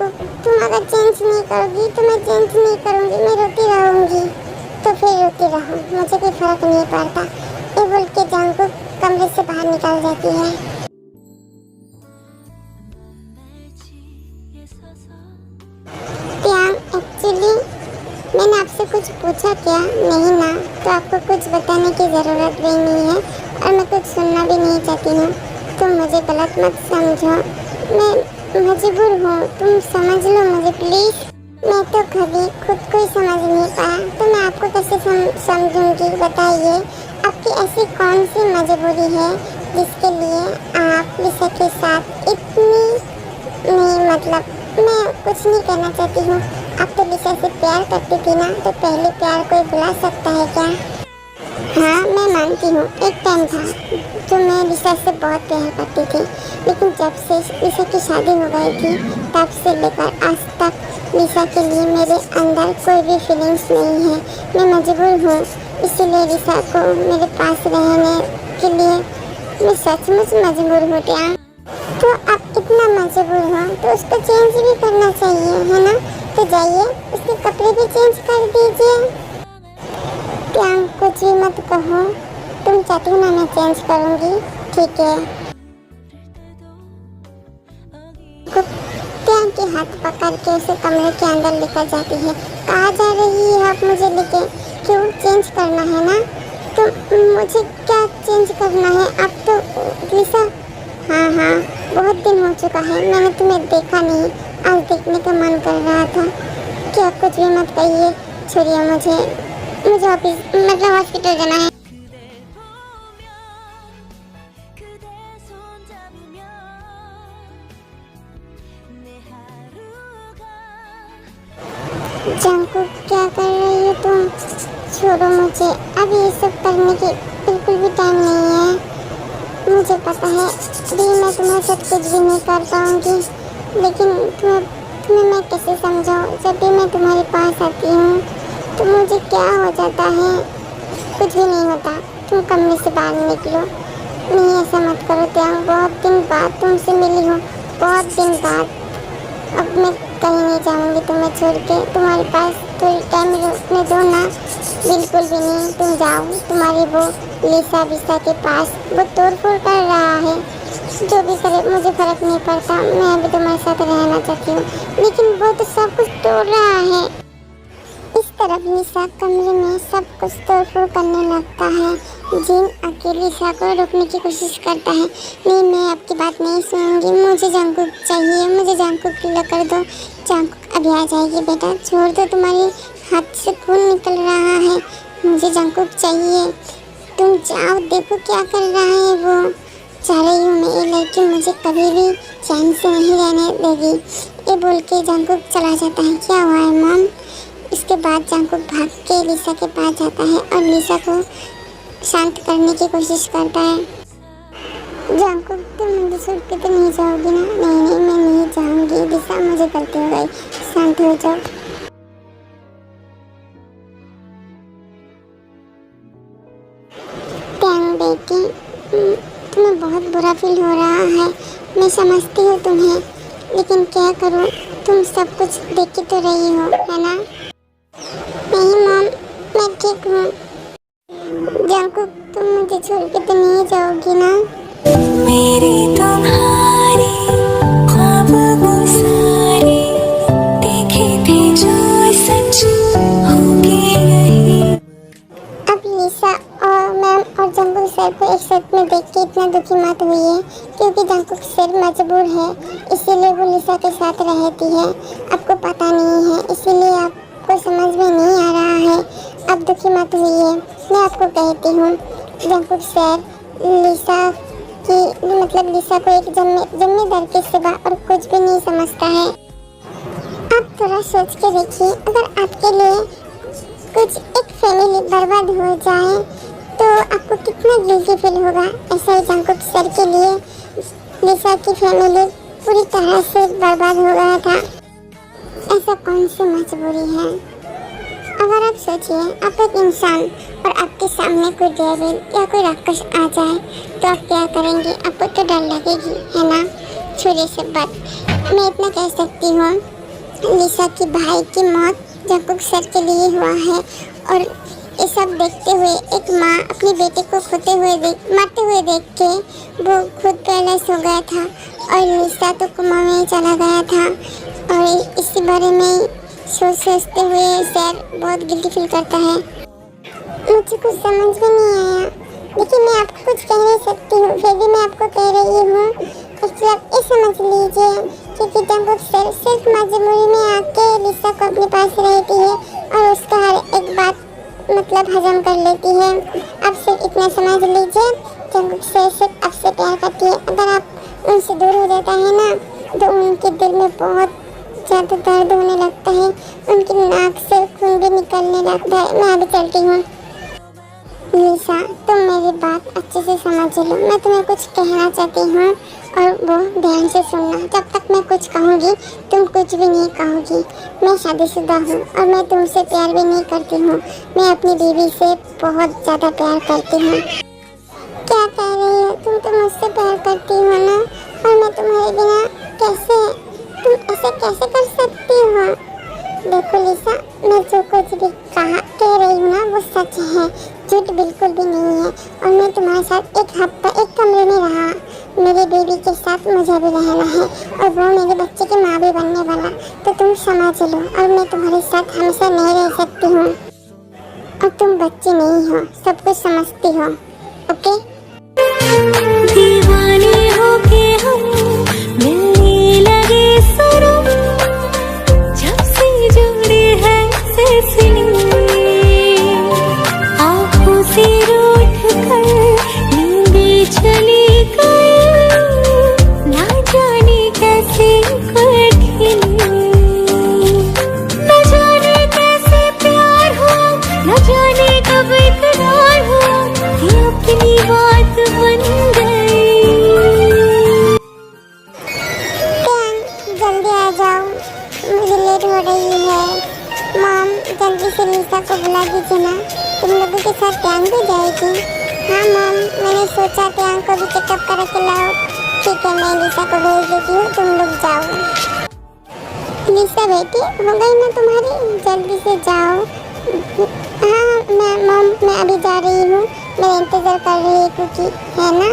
Jungkook, तुम अगर change नहीं करोगी तो मैं चेंज नहीं करूँगी, मैं रोती रहूँगी। तो फिर रोती रहो, मुझे कोई फर्क नहीं पड़ता। ये बोल के जंकुक कमरे से बाहर निकल जाती है। त्याग, एक्चुअली मैंने आपसे कुछ पूछा क्या? नहीं ना, तो आपको कुछ बताने की ज़रूरत भी नहीं है और मैं कुछ सुनना भी नहीं चाहती हूँ। तुम मुझे गलत मत समझो, मैं मजबूर हूँ, तुम समझ लो मुझे प्लीज़। मैं तो कभी खुद को ही समझ नहीं पाया, तो मैं आपको कैसे समझूंगी बताइए। आपकी ऐसी कौन सी मजबूरी है जिसके लिए आप लिसा के साथ इतनी नहीं, मतलब मैं कुछ नहीं कहना चाहती हूँ। आप तो लिसा से प्यार करती थी ना, तो पहले प्यार कोई भुला सकता है क्या? हाँ, मैं मानती हूँ एक टाइम था जो मैं लिसा से बहुत प्यार करती थी, लेकिन जब से लिसा की शादी हो गई थी तब से लेकर आज तक लिसा के लिए मेरे अंदर कोई भी फीलिंग्स नहीं है। मैं मजबूर हूँ, इसीलिए लिसा को मेरे पास रहने के लिए मैं सचमुच मजबूर हूँ। क्या तो आप इतना मजबूर हो तो उसको चेंज भी करना चाहिए, है ना? तो जाइए उसके कपड़े भी चेंज कर दीजिए। क्या कुछ भी मत कहो, तुम चाहती हो ना मैं चेंज करूँगी, ठीक है? क्या के हाथ पकड़ के उसे कमरे के अंदर लेकर जाती है। कहाँ जा रही है आप मुझे लेके? क्यों चेंज करना है ना? तो मुझे क्या चेंज करना है? अब तो लिसा, हाँ, बहुत दिन हो चुका है मैंने तुम्हें देखा नहीं, आज देखने का मन कर रहा था। क्या कुछ भी मत कहिए, छोड़िए मुझे ऑफिस मतलब हॉस्पिटल जाना है। जंकुक, क्या कर रही हो तुम? छोड़ो मुझे, अभी ये सब करने की बिल्कुल भी टाइम नहीं है। मुझे पता है भी मैं तुम्हारे साथ कुछ भी नहीं कर पाऊँगी, लेकिन तुम्हें मैं कैसे समझाऊँ? जब भी मैं तुम्हारे पास आती हूँ तो मुझे क्या हो जाता है? कुछ भी नहीं होता, तुम कमरे से बाहर निकलो। नहीं, ऐसा मत करो त्याग, बहुत दिन बाद तुमसे मिली हूँ, बहुत दिन बाद। अब मैं कहीं नहीं जाऊँगी तुम्हें छोड़ के, तुम्हारे पास थोड़ी टाइम रुकने दो ना। बिल्कुल भी नहीं, तुम जाओ, तुम्हारी वो लिसा के पास वो तोड़ फोड़ कर रहा है। जो भी करे मुझे फर्क नहीं पड़ता, मैं अभी तुम्हारे साथ रहना चाहती हूँ, लेकिन वो तो सब कुछ तोड़ रहा है। इस तरफ लिसा कमरे में सब कुछ तोड़-फोड़ करने लगता है। जिन अकेले लिसा को रोकने की कोशिश करता है। नहीं, मैं आपकी बात नहीं सुनूंगी, मुझे जंकुक चाहिए, मुझे जंकुक किला कर दो। जंकुक अभी आ जाएगी बेटा, छोड़ दो, तुम्हारे हाथ से खून निकल रहा है, मुझे जंकुक चाहिए। तुम जाओ, देखो क्या कर रहा है वो। चाह रही हूँ मैं, ये लड़की मुझे कभी भी चैन से नहीं रहने देगी। ये बोल के जंकुक चला जाता है। क्या हुआ है मॉम? इसके बाद जंकुक भाग के लिसा के पास जाता है और लिसा को शांत करने की कोशिश करता है। जंकुक, तुम मुझे छोड़ के तो नहीं जाओगी ना? नहीं, मैं नहीं जाऊंगी लिसा, मुझे गलती हो गई, शांत हो जाओ। टैंग बेटी, तुम्हें बहुत बुरा फील हो रहा है, मैं समझती हूँ तुम्हें, लेकिन क्या करूँ, तुम सब कुछ देख के तो रही हो, है ना? नहीं मॉम, मैं ठीक हूँ। जंकुक, तुम मुझे छोड़ के तो नहीं जाओगी ना? मेरी तुम्हारी ख्वाब वो सारे देखे थे जो सच होंगे यही। अब लिसा और मैम और जंकुक सर को एक साथ में देख के इतना दुखी मत हुई है, क्योंकि जंकुक सर मजबूर है, इसीलिए वो लिसा के साथ रहती है। आपको पता नहीं है, इसीलिए आपको समझ में नहीं आ रहा है। अब दुखी मत हुई है, मैं आपको कहती हूँ। जंकुक सर लिसा की मतलब लिसा को एक जिम्मेदार के सिवा और कुछ भी नहीं समझता है। आप थोड़ा सोच के देखिए, अगर आपके लिए कुछ एक फैमिली बर्बाद हो जाए तो आपको कितना गिल्टी फील होगा। ऐसा ही जंकुक सर के लिए लिसा की फैमिली पूरी तरह से बर्बाद हो गया था। ऐसा कौन सी मजबूरी है? अगर आप सोचिए, आप एक इंसान और आपके सामने कोई डेविल या कोई राक्षस आ जाए तो आप क्या करेंगे? आपको तो डर लगेगी, है ना? छोड़े सब बात। मैं इतना कह सकती हूँ, लिसा की भाई की मौत जंकुक सर के लिए हुआ है और ये सब देखते हुए एक माँ अपने बेटे को मरते हुए देख के वो खुद पैलेस हो गया था और लिसा तो कोमा में चला गया था। और इसी बारे में सोचते हुए सर बहुत गिल्टी फील करता है। मुझे कुछ समझ में नहीं आया, लेकिन मैं आपको कुछ कह नहीं सकती हूँ, फिर भी मैं आपको कह रही हूँ। मतलब ये समझ लीजिए कि जंकुक सर सिर्फ मजबूरी में आके लिसा को अपने पास रहती है और उसका हर एक बात मतलब हजम कर लेती है। आप सिर्फ इतना समझ लीजिए, जंकुक सर सिर्फ आपसे प्यार करती है। अगर आप उनसे दूर हो जाता है ना तो उनके दिल में बहुत ज़्यादा दर्द होने लगता है, उनकी नाक से खून भी निकलने लगता है। मैं अभी चलती हूँ। लिसा, तुम मेरी बात अच्छे से समझ लो। मैं तुम्हें कुछ कहना चाहती हूँ और वो ध्यान से सुनना। जब तक मैं कुछ कहूँगी तुम कुछ भी नहीं कहोगी। मैं शादीशुदा हूँ और मैं तुमसे प्यार भी नहीं करती हूँ। मैं अपनी बीवी से बहुत ज़्यादा प्यार करती हूँ। क्या कह रही हो? तुम तो मुझसे प्यार करती हो ना, और मैं तुम्हारे बिना कैसे, तुम ऐसे कैसे कर सकती हो? देखो लिसा, मैं जो कुछ भी कह रही हूँ ना वो सच है, झूठ बिल्कुल भी नहीं है। और मैं तुम्हारे साथ एक हफ्ता एक कमरे में रहा। मेरी बेबी के साथ मुझे भी रहना है और वो मेरे बच्चे की माँ भी बनने वाला। तो तुम समझ लो, और मैं तुम्हारे साथ हमेशा नहीं रह सकती हूँ। और तुम बच्ची नहीं हो, सब कुछ समझती हो। ओके? दीवाने होके हम मिलने लगे सनम, जब से जुड़े हैं सिलसिले, आँखों से रूठ कर नींदें चली गई, ना जाने कैसे खुद खिले, न जाने कैसे प्यार हो, न जाने कब इकरार हो, ये अपनी बात बन गई। जल्दी आ जाओ, मुझे लेट हो रही है। मॉम, जल्दी से लिसा को बुला दीजिए ना, तुम लोगों के साथ टैंग भी जाएगी। हाँ मॉम, मैंने सोचा टैंग को भी चेकअप करा के लाओ। ठीक है, मैं लिसा को भेज देती हूँ, तुम लोग जाओ। लिसा बेटी, हो गई ना तुम्हारी? जल्दी से जाओ। हाँ मॉम, मैं अभी जा रही हूँ, मेरा इंतज़ार कर रही है क्योंकि, है ना?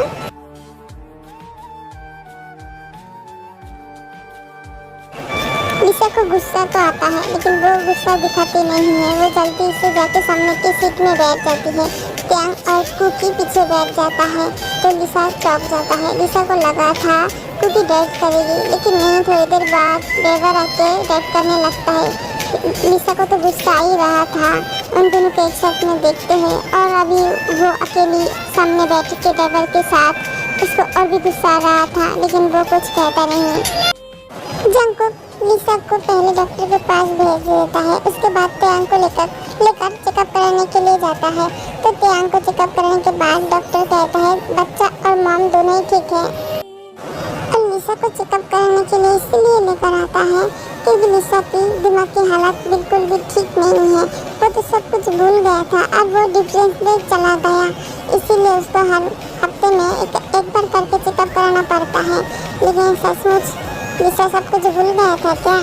लिसा को गुस्सा तो आता है, लेकिन वो गुस्सा दिखाती नहीं है। वो जल्दी से जाके सामने की सीट में बैठ जाती है। टैंग और कुकी पीछे बैठ जाता है तो लिसा चौंक जाता है। लिसा को लगा था कुकी ड्राइव करेगी, लेकिन नहीं। थोड़ी देर बाद ड्राइवर आके ड्राइव करने लगता है। लिसा को तो गुस्सा आ ही रहा था। उन दोनों को एक साथ में देखते हैं और अभी वो अकेली सामने बैठ के ड्राइवर के साथ, उसको और भी गुस्सा आ रहा था, लेकिन वो कुछ कहता नहीं। जंकुक लिसा को पहले डॉक्टर के पास भेज देता है। उसके बाद टैंग को लेकर चेकअप कराने के लिए जाता है। तो टैंग को चेकअप करने के बाद डॉक्टर कहता है बच्चा और मॉम दोनों ही ठीक है। और लिसा को चेकअप कराने के लिए इसलिए लेकर आता है क्योंकि लिसा की दिमाग की हालत बिल्कुल भी ठीक नहीं है। वो तो सब कुछ भूल गया था, अब वो डिफरेंस में चला गया। इसीलिए उसको हर हफ्ते में एक बार करके चेकअप कराना पड़ता है। लेकिन सचमुच लिसा सब कुछ भूल गया था क्या?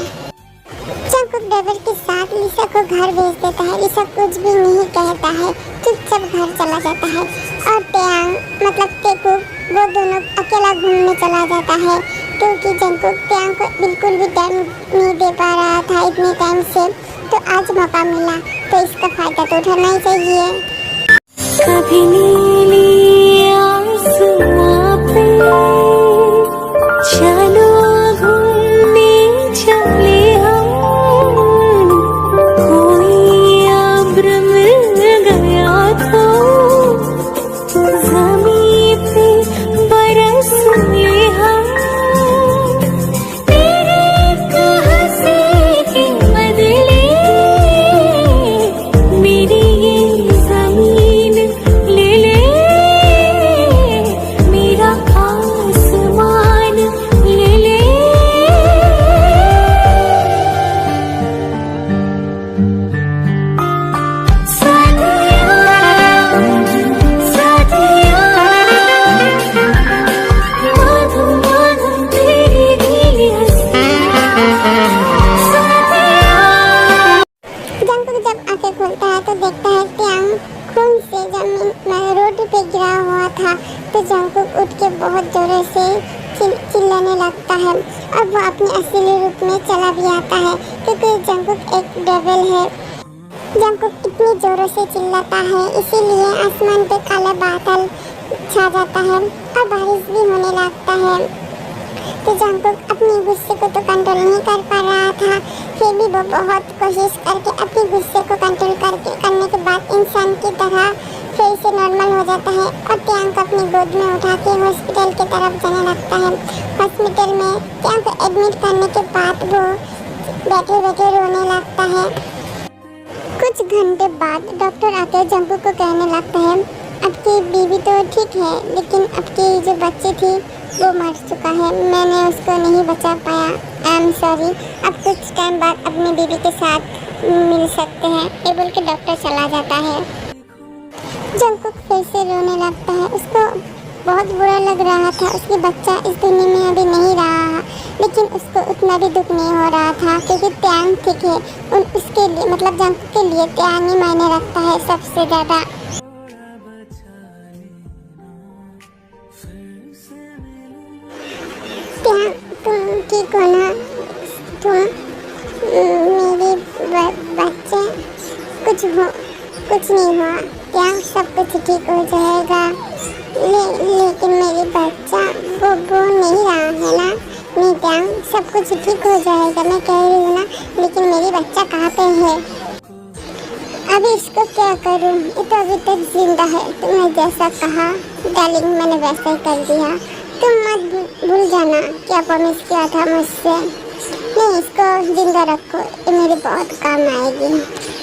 जंकुक ड्राइवर के साथ लिसा को घर भेज देता है। लिसा कुछ भी नहीं कहता है, चुपचाप घर चला जाता है। और टैंग मतलब टेकुक, वो दोनों अकेला घूमने चला जाता है क्योंकि जंकुक टैंग को बिल्कुल भी टाइम नहीं दे पा रहा था इतने टाइम से। तो आज मौका मिला तो इसका फायदा तो उठाना ही चाहिए। कभी नीली आसमां पे चलो घूमने चले हम, कोई अब्र मिल गया तो ज़मीं पे बरसने हम, तेरे एक हंसी के बदले मेरी ये ज़मीन ले ले। बहुत जोरों से चिल्लाने लगता है और वो अपने असली रूप में चला भी आता है, क्योंकि जंगकुक एक डेविल है। जंगकुक इतनी जोरों से चिल्लाता है, इसीलिए आसमान पे काला बादल छा जाता है और बारिश भी होने लगता है। तो जंगकुक अपने गुस्से को तो कंट्रोल नहीं कर पा रहा था, फिर भी वो बहुत कोशिश करके अपने गुस्से को कंट्रोल करने के बाद इंसान की तरह फिर से नॉर्मल हो जाता है और ट्यांग को अपनी गोद में उठा के हॉस्पिटल की तरफ जाने लगता है। हॉस्पिटल में ट्यांग को एडमिट करने के बाद वो बैठे बैठे रोने लगता है। कुछ घंटे बाद डॉक्टर आकर जंगकुक को कहने लगता है, आपकी बीवी तो ठीक है, लेकिन आपकी जो बच्ची थी वो मर चुका है, मैंने उसको नहीं बचा पाया, आई एम सॉरी, आप कुछ टाइम बाद अपनी बीवी के साथ मिल सकते हैं। ये बोल के डॉक्टर चला जाता है। जंगकुक फिर से रोने लगता है, उसको बहुत बुरा लग रहा था, उसकी बच्चा इस दुनिया में अभी नहीं रहा, लेकिन उसको उतना भी दुख नहीं हो रहा था क्योंकि ट्यांग ठीक है। उसके लिए मतलब जंगकुक के लिए ट्यांग ही मायने रखता है सबसे ज़्यादा। ट्यांग तुम ठीक हो ना? तुम मेरी बच्चे कुछ नहीं हुआ ट्यांग, सब कुछ ठीक हो जाएगा। लेकिन मेरी बच्चा वो नहीं रहा है ना? नहीं ट्यांग, सब कुछ ठीक हो जाएगा, मैं कह रही हूँ ना, लेकिन मेरी बच्चा कहाँ पे है? अभी इसको क्या करूँ, ये तो अभी तक जिंदा है। तुमने जैसा कहा डार्लिंग, मैंने वैसा ही कर दिया। तुम मत भूल जाना क्या प्रॉमिस किया था मुझसे। नहीं, इसको जिंदा रखो, ये मेरे बहुत काम आएगी।